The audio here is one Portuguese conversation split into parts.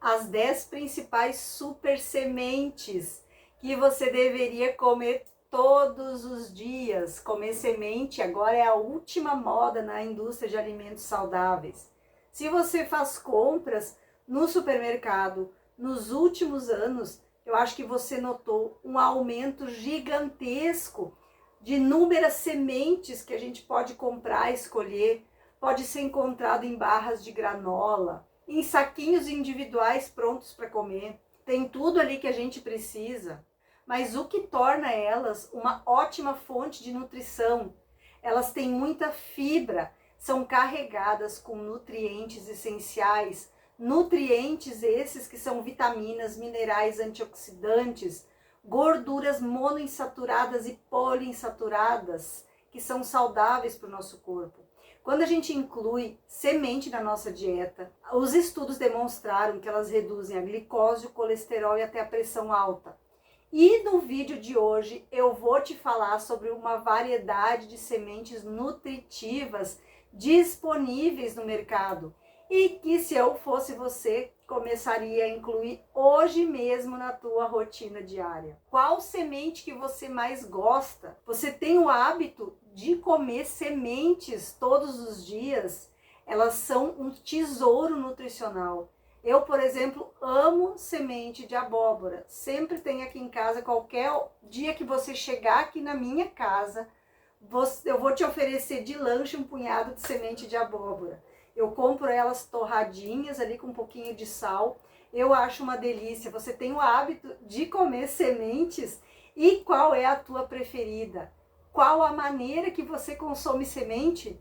as 10 principais super sementes que você deveria comer todos os dias. Comer semente agora é a última moda na indústria de alimentos saudáveis. Se você faz compras no supermercado nos últimos anos, eu acho que você notou um aumento gigantesco de inúmeras sementes que a gente pode comprar, escolher. Pode ser encontrado em barras de granola, em saquinhos individuais prontos para comer. Tem tudo ali que a gente precisa. Mas o que torna elas uma ótima fonte de nutrição? Elas têm muita fibra, são carregadas com nutrientes essenciais, nutrientes esses que são vitaminas, minerais, antioxidantes, gorduras monoinsaturadas e poliinsaturadas, que são saudáveis para o nosso corpo. Quando a gente inclui semente na nossa dieta, os estudos demonstraram que elas reduzem a glicose, o colesterol e até a pressão alta. E no vídeo de hoje eu vou te falar sobre uma variedade de sementes nutritivas disponíveis no mercado e que, se eu fosse você, começaria a incluir hoje mesmo na tua rotina diária. Qual semente que você mais gosta? Você tem o hábito de comer sementes todos os dias? Elas são um tesouro nutricional. Eu, por exemplo, amo semente de abóbora. Sempre tem aqui em casa, qualquer dia que você chegar aqui na minha casa, eu vou te oferecer de lanche um punhado de semente de abóbora. Eu compro elas torradinhas ali com um pouquinho de sal. Eu acho uma delícia. Você tem o hábito de comer sementes? E qual é a tua preferida? Qual a maneira que você consome semente?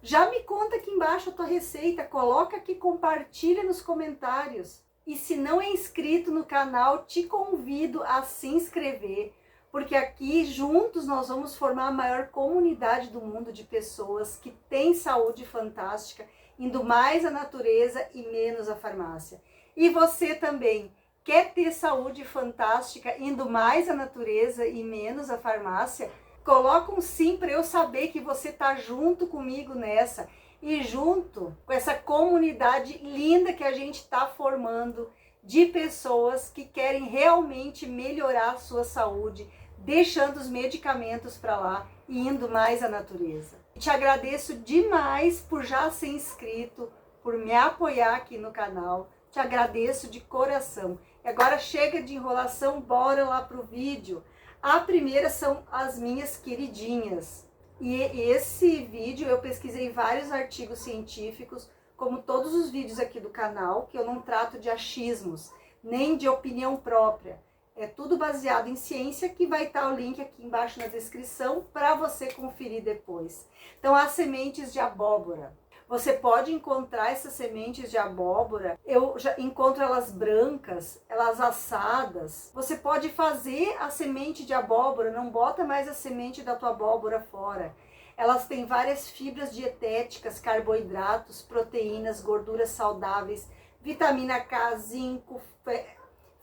Já me conta aqui embaixo a tua receita, coloca aqui, compartilha nos comentários. E se não é inscrito no canal, te convido a se inscrever, porque aqui juntos nós vamos formar a maior comunidade do mundo de pessoas que têm saúde fantástica, indo mais à natureza e menos à farmácia. E você também quer ter saúde fantástica, indo mais à natureza e menos à farmácia? Coloca um sim para eu saber que você está junto comigo nessa e junto com essa comunidade linda que a gente está formando de pessoas que querem realmente melhorar a sua saúde, deixando os medicamentos para lá e indo mais à natureza. Te agradeço demais por já ser inscrito, por me apoiar aqui no canal. Te agradeço de coração. E agora chega de enrolação, bora lá pro vídeo. A primeira são as minhas queridinhas. E esse vídeo eu pesquisei vários artigos científicos, como todos os vídeos aqui do canal, que eu não trato de achismos, nem de opinião própria. É tudo baseado em ciência, que vai estar o link aqui embaixo na descrição para você conferir depois. Então, as sementes de abóbora. Você pode encontrar essas sementes de abóbora, eu já encontro elas brancas, elas assadas. Você pode fazer a semente de abóbora, não bota mais a semente da tua abóbora fora. Elas têm várias fibras dietéticas, carboidratos, proteínas, gorduras saudáveis, vitamina K, zinco,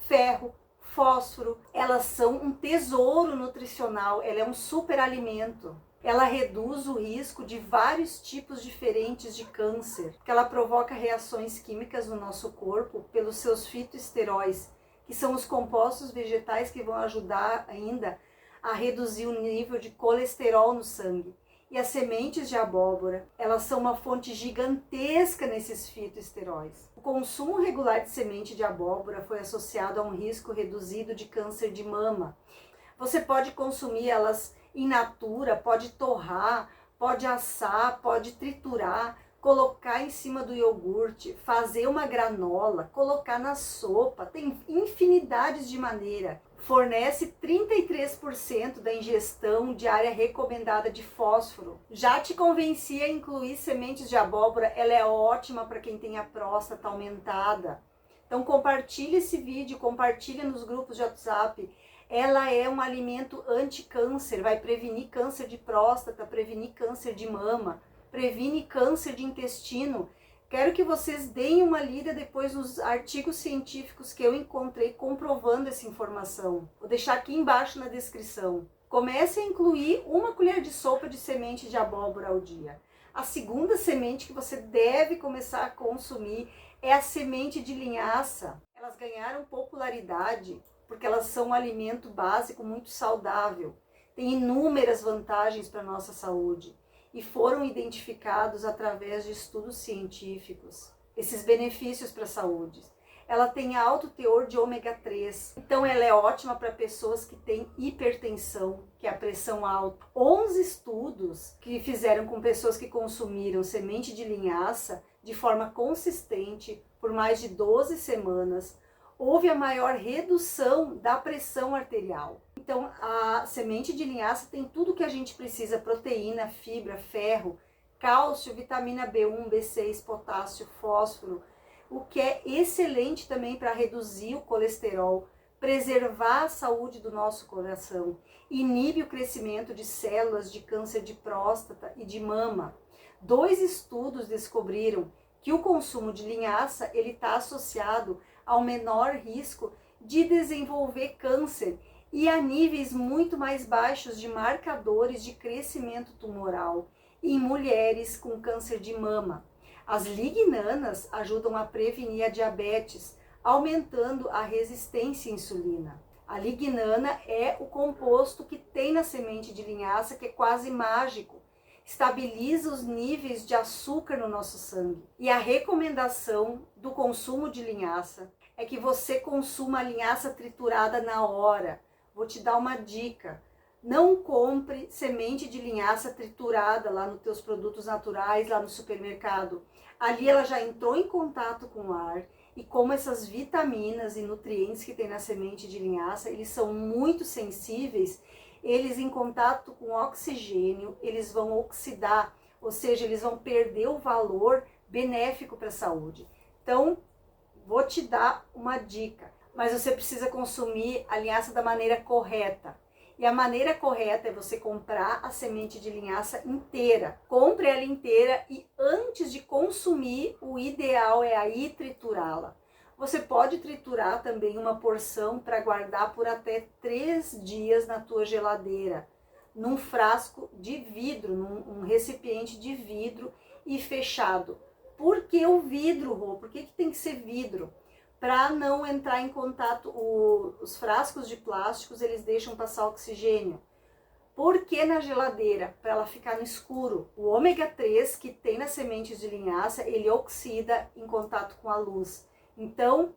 ferro, fósforo. Elas são um tesouro nutricional, ela é um super alimento. Ela reduz o risco de vários tipos diferentes de câncer, porque ela provoca reações químicas no nosso corpo pelos seus fitoesteróis, que são os compostos vegetais que vão ajudar ainda a reduzir o nível de colesterol no sangue. E as sementes de abóbora, elas são uma fonte gigantesca nesses fitoesteróis. O consumo regular de semente de abóbora foi associado a um risco reduzido de câncer de mama. Você pode consumir elas in natura, pode torrar, pode assar, pode triturar, colocar em cima do iogurte, fazer uma granola, colocar na sopa, tem infinidades de maneiras. Fornece 33% da ingestão diária recomendada de fósforo. Já te convenci a incluir sementes de abóbora, ela é ótima para quem tem a próstata aumentada. Então compartilha esse vídeo, compartilha nos grupos de WhatsApp. Ela é um alimento anti-câncer, vai prevenir câncer de próstata, prevenir câncer de mama, previne câncer de intestino. Quero que vocês deem uma lida depois nos artigos científicos que eu encontrei comprovando essa informação. Vou deixar aqui embaixo na descrição. Comece a incluir 1 colher de sopa de semente de abóbora ao dia. A segunda semente que você deve começar a consumir é a semente de linhaça. Elas ganharam popularidade porque elas são um alimento básico muito saudável. Tem inúmeras vantagens para a nossa saúde e foram identificados através de estudos científicos. Esses benefícios para a saúde. Ela tem alto teor de ômega 3, então ela é ótima para pessoas que têm hipertensão, que é a pressão alta. 11 estudos que fizeram com pessoas que consumiram semente de linhaça de forma consistente por mais de 12 semanas, houve a maior redução da pressão arterial. Então a semente de linhaça tem tudo que a gente precisa: proteína, fibra, ferro, cálcio, vitamina B1, B6, potássio, fósforo, o que é excelente também para reduzir o colesterol, preservar a saúde do nosso coração, inibe o crescimento de células de câncer de próstata e de mama. 2 estudos descobriram que o consumo de linhaça ele está associado ao menor risco de desenvolver câncer e a níveis muito mais baixos de marcadores de crescimento tumoral em mulheres com câncer de mama. As lignanas ajudam a prevenir a diabetes, aumentando a resistência à insulina. A lignana é o composto que tem na semente de linhaça, que é quase mágico. Estabiliza os níveis de açúcar no nosso sangue. E a recomendação do consumo de linhaça é que você consuma a linhaça triturada na hora. Vou te dar uma dica. Não compre semente de linhaça triturada lá nos teus produtos naturais, lá no supermercado. Ali ela já entrou em contato com o ar e como essas vitaminas e nutrientes que tem na semente de linhaça, eles são muito sensíveis, eles em contato com oxigênio, eles vão oxidar, ou seja, eles vão perder o valor benéfico para a saúde. Então, vou te dar uma dica, mas você precisa consumir a linhaça da maneira correta. E a maneira correta é você comprar a semente de linhaça inteira. Compre ela inteira e antes de consumir, o ideal é aí triturá-la. Você pode triturar também uma porção para guardar por até 3 dias na tua geladeira, num frasco de vidro, num recipiente de vidro e fechado. Por que o vidro, Rô? Por que tem que ser vidro? Para não entrar em contato, os frascos de plásticos, eles deixam passar oxigênio. Por que na geladeira? Para ela ficar no escuro. O ômega 3 que tem nas sementes de linhaça, ele oxida em contato com a luz. Então,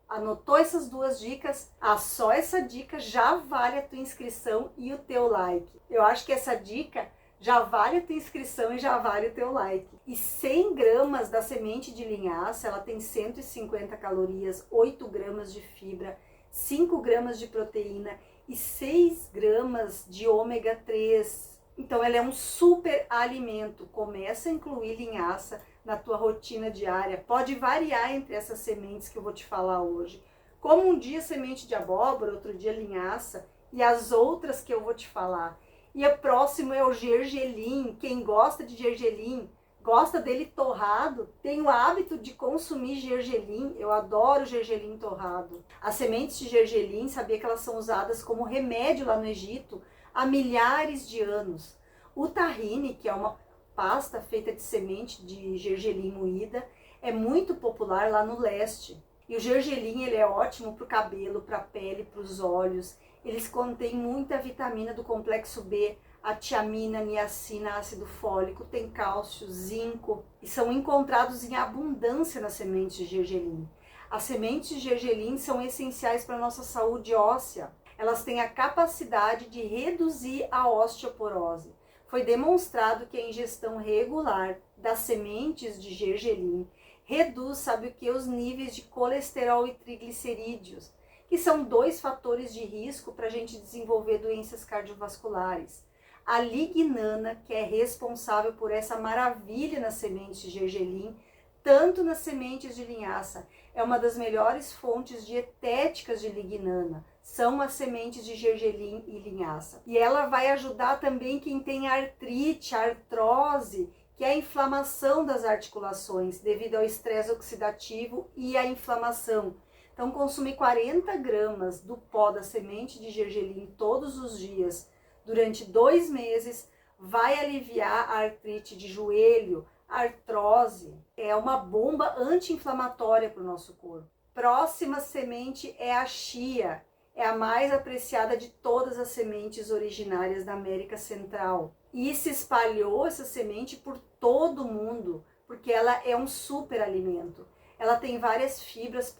anotou essas 2 dicas? Só essa dica já vale a tua inscrição e o teu like. Eu acho que essa dica já vale a tua inscrição e já vale o teu like. E 100 gramas da semente de linhaça, ela tem 150 calorias, 8 gramas de fibra, 5 gramas de proteína e 6 gramas de ômega 3. Então ela é um super alimento. Começa a incluir linhaça na tua rotina diária. Pode variar entre essas sementes que eu vou te falar hoje. Como um dia semente de abóbora, outro dia linhaça e as outras que eu vou te falar. E o próximo é o gergelim. Quem gosta de gergelim, gosta dele torrado, tem o hábito de consumir gergelim. Eu adoro gergelim torrado. As sementes de gergelim, sabia que elas são usadas como remédio lá no Egito há milhares de anos. O tahine, que é uma pasta feita de semente de gergelim moída, é muito popular lá no leste. E o gergelim ele é ótimo para o cabelo, para a pele, para os olhos. Eles contêm muita vitamina do complexo B, a tiamina, niacina, ácido fólico, tem cálcio, zinco e são encontrados em abundância nas sementes de gergelim. As sementes de gergelim são essenciais para a nossa saúde óssea. Elas têm a capacidade de reduzir a osteoporose. Foi demonstrado que a ingestão regular das sementes de gergelim reduz, sabe o que? Os níveis de colesterol e triglicerídeos, que são 2 fatores de risco para a gente desenvolver doenças cardiovasculares. A lignana, que é responsável por essa maravilha nas sementes de gergelim, tanto nas sementes de linhaça, é uma das melhores fontes dietéticas de lignana, são as sementes de gergelim e linhaça. E ela vai ajudar também quem tem artrite, artrose, que é a inflamação das articulações devido ao estresse oxidativo e à inflamação. Então, consumir 40 gramas do pó da semente de gergelim todos os dias durante 2 meses vai aliviar a artrite de joelho, artrose, é uma bomba anti-inflamatória para o nosso corpo. Próxima semente é a chia, é a mais apreciada de todas as sementes originárias da América Central. E se espalhou essa semente por todo o mundo, porque ela é um super alimento. Ela tem várias fibras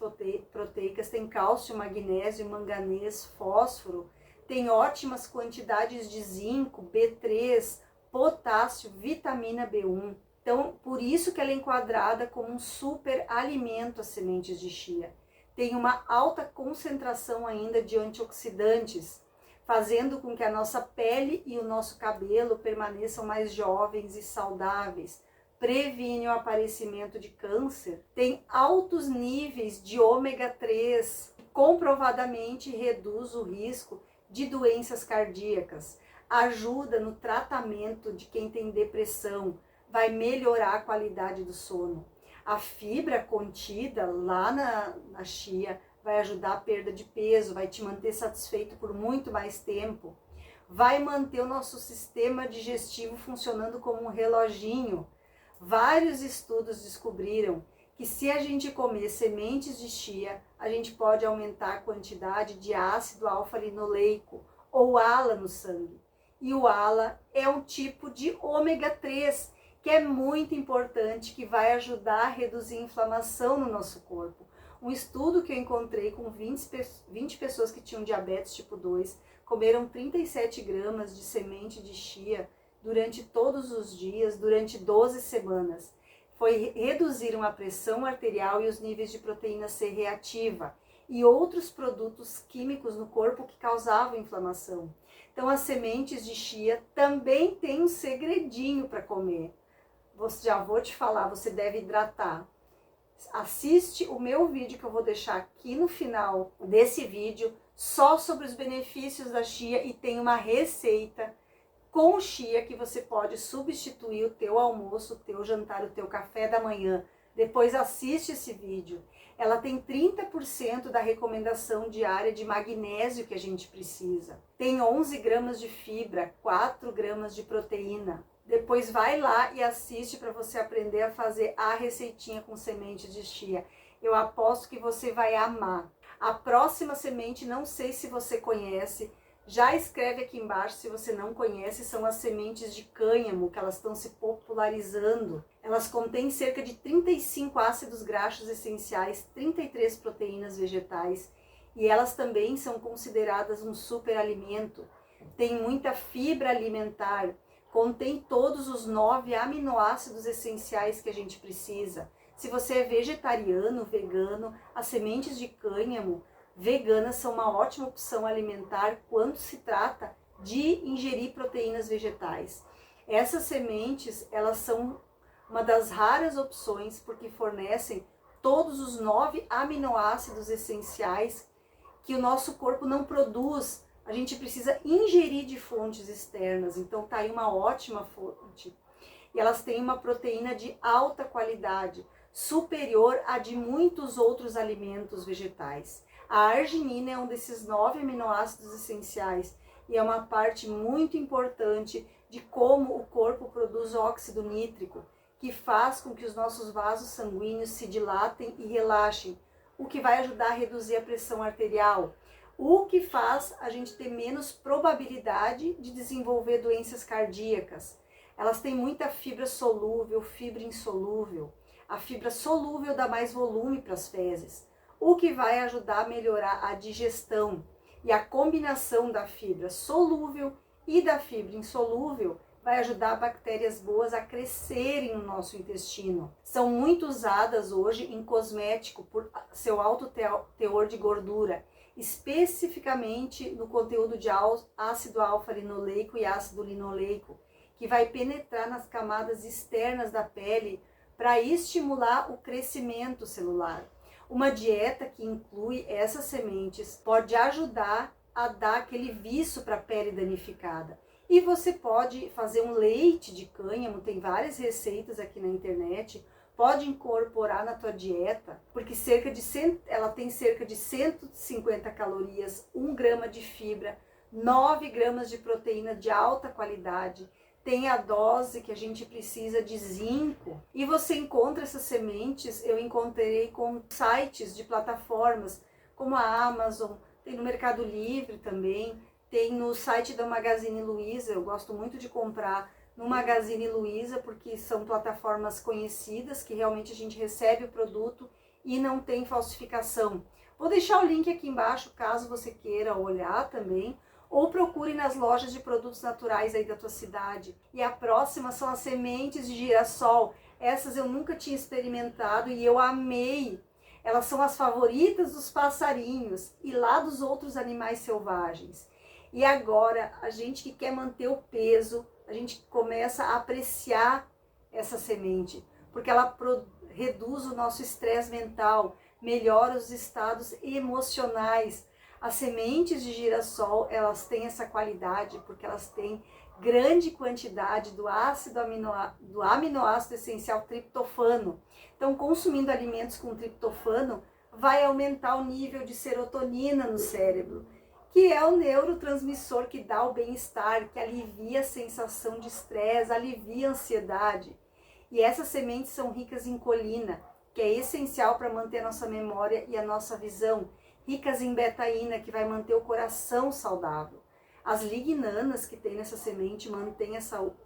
proteicas, tem cálcio, magnésio, manganês, fósforo, tem ótimas quantidades de zinco, B3, potássio, vitamina B1. Então, por isso que ela é enquadrada como um super alimento, as sementes de chia. Tem uma alta concentração ainda de antioxidantes, fazendo com que a nossa pele e o nosso cabelo permaneçam mais jovens e saudáveis. Previne o aparecimento de câncer, tem altos níveis de ômega 3, comprovadamente reduz o risco de doenças cardíacas, ajuda no tratamento de quem tem depressão, vai melhorar a qualidade do sono. A fibra contida lá na chia vai ajudar a perda de peso, vai te manter satisfeito por muito mais tempo, vai manter o nosso sistema digestivo funcionando como um reloginho. Vários estudos descobriram que se a gente comer sementes de chia, a gente pode aumentar a quantidade de ácido alfa-linoleico, ou ALA, no sangue. E o ALA é um tipo de ômega 3, que é muito importante, que vai ajudar a reduzir a inflamação no nosso corpo. Um estudo que eu encontrei com 20 pessoas que tinham diabetes tipo 2, comeram 37 gramas de semente de chia durante todos os dias, durante 12 semanas. Reduziram a pressão arterial e os níveis de proteína C reativa e outros produtos químicos no corpo que causavam inflamação. Então, as sementes de chia também têm um segredinho para comer. Já vou te falar, você deve hidratar. Assiste o meu vídeo que eu vou deixar aqui no final desse vídeo, só sobre os benefícios da chia, e tem uma receita com chia que você pode substituir o teu almoço, o teu jantar, o teu café da manhã. Depois assiste esse vídeo. Ela tem 30% da recomendação diária de magnésio que a gente precisa. Tem 11 gramas de fibra, 4 gramas de proteína. Depois vai lá e assiste para você aprender a fazer a receitinha com sementes de chia. Eu aposto que você vai amar. A próxima semente, não sei se você conhece, já escreve aqui embaixo se você não conhece, são as sementes de cânhamo, que elas estão se popularizando. Elas contêm cerca de 35 ácidos graxos essenciais, 33 proteínas vegetais, e elas também são consideradas um superalimento. Tem muita fibra alimentar, contém todos os 9 aminoácidos essenciais que a gente precisa. Se você é vegetariano, vegano, as sementes de cânhamo veganas são uma ótima opção alimentar quando se trata de ingerir proteínas vegetais. Essas sementes, elas são uma das raras opções porque fornecem todos os 9 aminoácidos essenciais que o nosso corpo não produz. A gente precisa ingerir de fontes externas, então tá aí uma ótima fonte. E elas têm uma proteína de alta qualidade, superior à de muitos outros alimentos vegetais. A arginina é um desses 9 aminoácidos essenciais e é uma parte muito importante de como o corpo produz óxido nítrico, que faz com que os nossos vasos sanguíneos se dilatem e relaxem, o que vai ajudar a reduzir a pressão arterial, o que faz a gente ter menos probabilidade de desenvolver doenças cardíacas. Elas têm muita fibra solúvel, fibra insolúvel. A fibra solúvel dá mais volume para as fezes, o que vai ajudar a melhorar a digestão. E a combinação da fibra solúvel e da fibra insolúvel vai ajudar bactérias boas a crescerem no nosso intestino. São muito usadas hoje em cosmético por seu alto teor de gordura, especificamente no conteúdo de ácido alfa-linoleico e ácido linoleico, que vai penetrar nas camadas externas da pele para estimular o crescimento celular. Uma dieta que inclui essas sementes pode ajudar a dar aquele viço para a pele danificada. E você pode fazer um leite de cânhamo, tem várias receitas aqui na internet, pode incorporar na tua dieta, porque ela tem cerca de 150 calorias, 1 grama de fibra, 9 gramas de proteína de alta qualidade, tem a dose que a gente precisa de zinco. E você encontra essas sementes, eu encontrei com sites de plataformas como a Amazon, tem no Mercado Livre também, tem no site da Magazine Luiza. Eu gosto muito de comprar no Magazine Luiza porque são plataformas conhecidas que realmente a gente recebe o produto e não tem falsificação. Vou deixar o link aqui embaixo caso você queira olhar também, ou procure nas lojas de produtos naturais aí da tua cidade. E a próxima são as sementes de girassol. Essas eu nunca tinha experimentado e eu amei. Elas são as favoritas dos passarinhos e lá dos outros animais selvagens. E agora, a gente que quer manter o peso, a gente começa a apreciar essa semente, porque ela reduz o nosso estresse mental, melhora os estados emocionais. As sementes de girassol, elas têm essa qualidade porque elas têm grande quantidade do aminoácido essencial triptofano. Então, consumindo alimentos com triptofano vai aumentar o nível de serotonina no cérebro, que é o neurotransmissor que dá o bem-estar, que alivia a sensação de estresse, alivia a ansiedade. E essas sementes são ricas em colina, que é essencial para manter a nossa memória e a nossa visão, ricas em betaína, que vai manter o coração saudável. As lignanas que tem nessa semente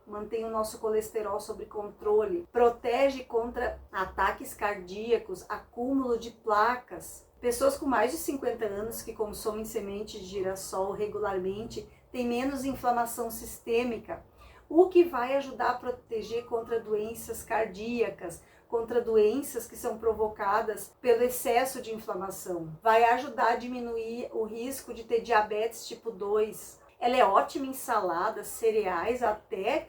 mantém o nosso colesterol sob controle, protege contra ataques cardíacos, acúmulo de placas. Pessoas com mais de 50 anos que consomem semente de girassol regularmente têm menos inflamação sistêmica, o que vai ajudar a proteger contra doenças cardíacas, contra doenças que são provocadas pelo excesso de inflamação. Vai ajudar a diminuir o risco de ter diabetes tipo 2. Ela é ótima em saladas, cereais, até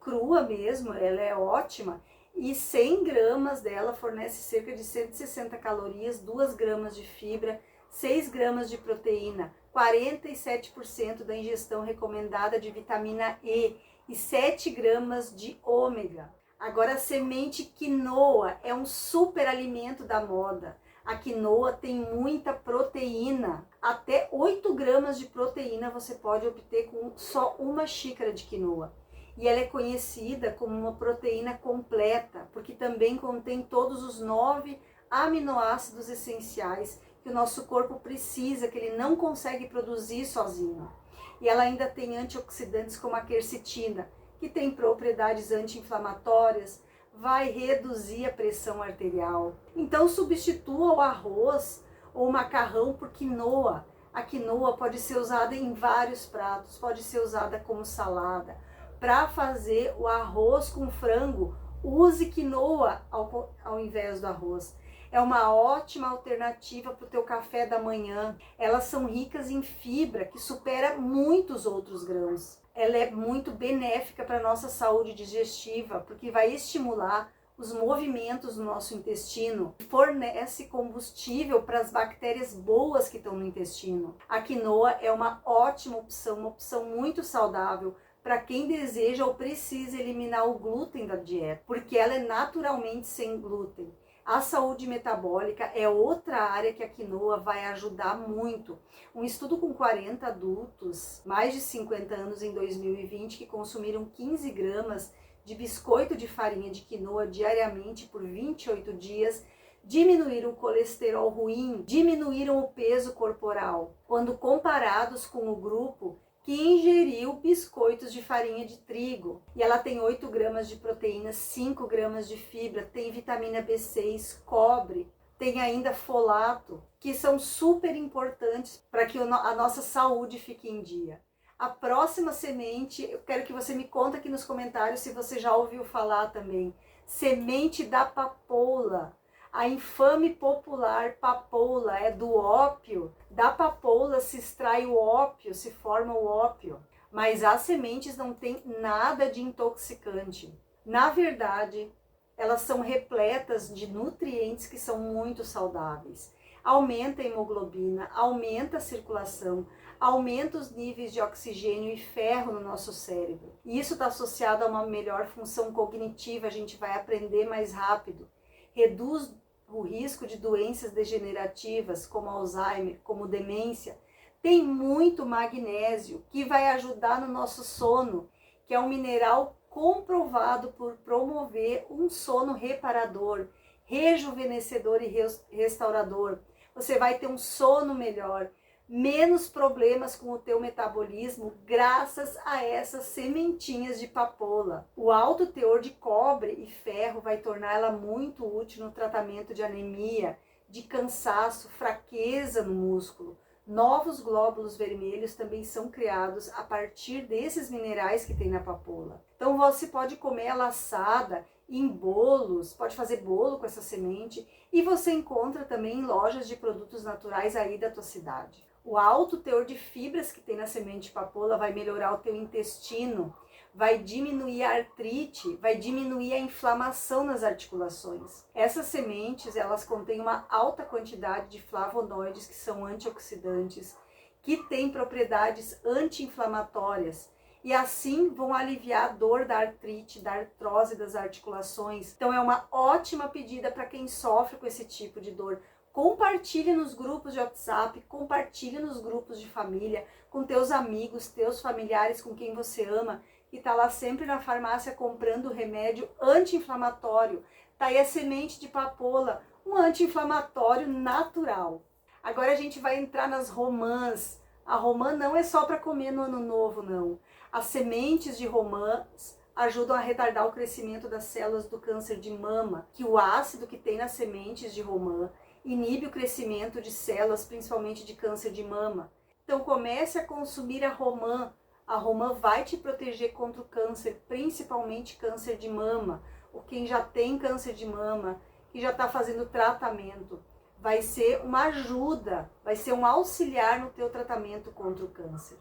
crua mesmo, ela é ótima. E 100 gramas dela fornece cerca de 160 calorias, 2 gramas de fibra, 6 gramas de proteína, 47% da ingestão recomendada de vitamina E e 7 gramas de ômega. Agora, a semente quinoa é um super alimento da moda. A quinoa tem muita proteína. Até 8 gramas de proteína você pode obter com só uma xícara de quinoa. E ela é conhecida como uma proteína completa, porque também contém todos os 9 aminoácidos essenciais que o nosso corpo precisa, que ele não consegue produzir sozinho. E ela ainda tem antioxidantes como a quercetina, que tem propriedades anti-inflamatórias, vai reduzir a pressão arterial. Então substitua o arroz ou o macarrão por quinoa. A quinoa pode ser usada em vários pratos, pode ser usada como salada. Para fazer o arroz com frango, use quinoa ao invés do arroz. É uma ótima alternativa para o teu café da manhã. Elas são ricas em fibra, que supera muitos outros grãos. Ela é muito benéfica para a nossa saúde digestiva, porque vai estimular os movimentos no nosso intestino, fornece combustível para as bactérias boas que estão no intestino. A quinoa é uma ótima opção, uma opção muito saudável para quem deseja ou precisa eliminar o glúten da dieta, porque ela é naturalmente sem glúten. A saúde metabólica é outra área que a quinoa vai ajudar muito. Um estudo com 40 adultos, mais de 50 anos em 2020, que consumiram 15 gramas de biscoito de farinha de quinoa diariamente por 28 dias, diminuíram o colesterol ruim, diminuíram o peso corporal, quando comparados com o grupo que ingeriu biscoitos de farinha de trigo. E ela tem 8 gramas de proteína, 5 gramas de fibra, tem vitamina B6, cobre, tem ainda folato, que são super importantes para que a nossa saúde fique em dia. A próxima semente, eu quero que você me conte aqui nos comentários se você já ouviu falar também. Semente da papoula. A infame popular papoula é do ópio. Da papoula se extrai o ópio, se forma o ópio. Mas as sementes não têm nada de intoxicante. Na verdade, elas são repletas de nutrientes que são muito saudáveis. Aumenta a hemoglobina, aumenta a circulação, aumenta os níveis de oxigênio e ferro no nosso cérebro. E isso está associado a uma melhor função cognitiva, a gente vai aprender mais rápido. Reduz o risco de doenças degenerativas como Alzheimer, como demência. Tem muito magnésio que vai ajudar no nosso sono, que é um mineral comprovado por promover um sono reparador, rejuvenescedor e restaurador. Você vai ter um sono melhor, menos problemas com o teu metabolismo graças a essas sementinhas de papoula. O alto teor de cobre e ferro vai torná-la muito útil no tratamento de anemia, de cansaço, fraqueza no músculo. Novos glóbulos vermelhos também são criados a partir desses minerais que tem na papoula. Então você pode comer ela assada em bolos, pode fazer bolo com essa semente, e você encontra também em lojas de produtos naturais aí da tua cidade. O alto teor de fibras que tem na semente de papoula vai melhorar o teu intestino, vai diminuir a artrite, vai diminuir a inflamação nas articulações. Essas sementes, elas contêm uma alta quantidade de flavonoides, que são antioxidantes, que têm propriedades anti-inflamatórias, e assim vão aliviar a dor da artrite, da artrose das articulações. Então é uma ótima pedida para quem sofre com esse tipo de dor. Compartilhe nos grupos de WhatsApp, compartilhe nos grupos de família, com teus amigos, teus familiares, com quem você ama, que está lá sempre na farmácia comprando remédio anti-inflamatório. Tá aí a semente de papoula, um anti-inflamatório natural. Agora a gente vai entrar nas romãs. A romã não é só para comer no ano novo, não. As sementes de romãs ajudam a retardar o crescimento das células do câncer de mama, que o ácido que tem nas sementes de romã inibe o crescimento de células, principalmente de câncer de mama. Então comece a consumir a romã. A romã vai te proteger contra o câncer, principalmente câncer de mama. Ou quem já tem câncer de mama, que já está fazendo tratamento, vai ser uma ajuda, vai ser um auxiliar no teu tratamento contra o câncer.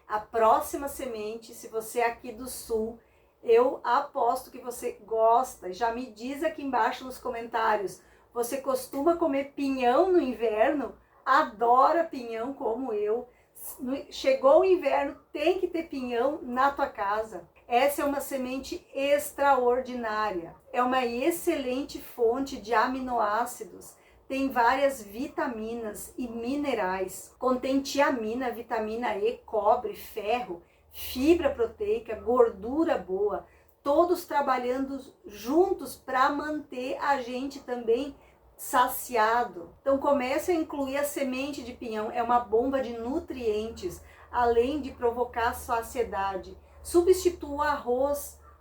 A próxima semente, se você é aqui do sul, eu aposto que você gosta. Já me diz aqui embaixo nos comentários. Você costuma comer pinhão no inverno? Adora pinhão como eu? Chegou o inverno, tem que ter pinhão na tua casa. Essa é uma semente extraordinária. É uma excelente fonte de aminoácidos. Tem várias vitaminas e minerais. Contém tiamina, vitamina E, cobre, ferro, fibra proteica, gordura boa. Todos trabalhando juntos para manter a gente também saciado. Então comece a incluir a semente de pinhão, é uma bomba de nutrientes, além de provocar saciedade. Substitua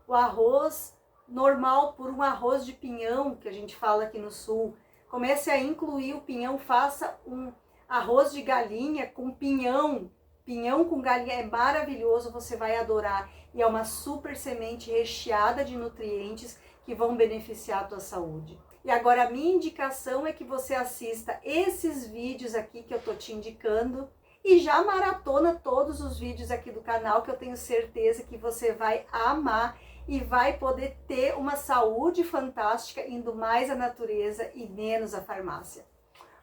o arroz normal por um arroz de pinhão, que a gente fala aqui no sul. Comece a incluir o pinhão, faça um arroz de galinha com pinhão. Pinhão com galinha é maravilhoso, você vai adorar. E é uma super semente recheada de nutrientes que vão beneficiar a tua saúde. E agora a minha indicação é que você assista esses vídeos aqui que eu tô te indicando e já maratona todos os vídeos aqui do canal, que eu tenho certeza que você vai amar e vai poder ter uma saúde fantástica indo mais à natureza e menos à farmácia.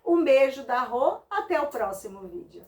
Um beijo da Rô, até o próximo vídeo.